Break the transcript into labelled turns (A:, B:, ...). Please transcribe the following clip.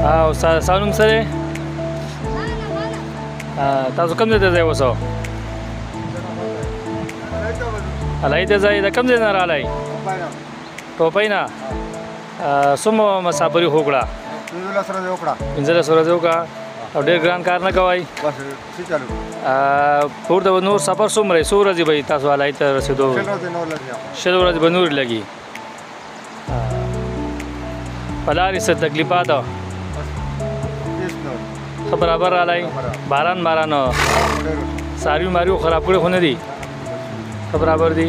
A: او ستا نوم څه دی تاسو کوم ځای ته ځئ اوس الهي ته ځئ د کوم ځای نه راغلی ټوپۍ نه څومره مسافري خو وکړه 15 ورځې وکړه او ډېر ګران کار نه کوئ پورته به نور سفر څومره څو ورځې به تاسو الهي ته رسېدو 6 ورځې به نورې لګي په لارې څه تکلیفات ښه برابر راغلی باران څاروي ماروي خراب کړي خو نه دي ښه برابر دي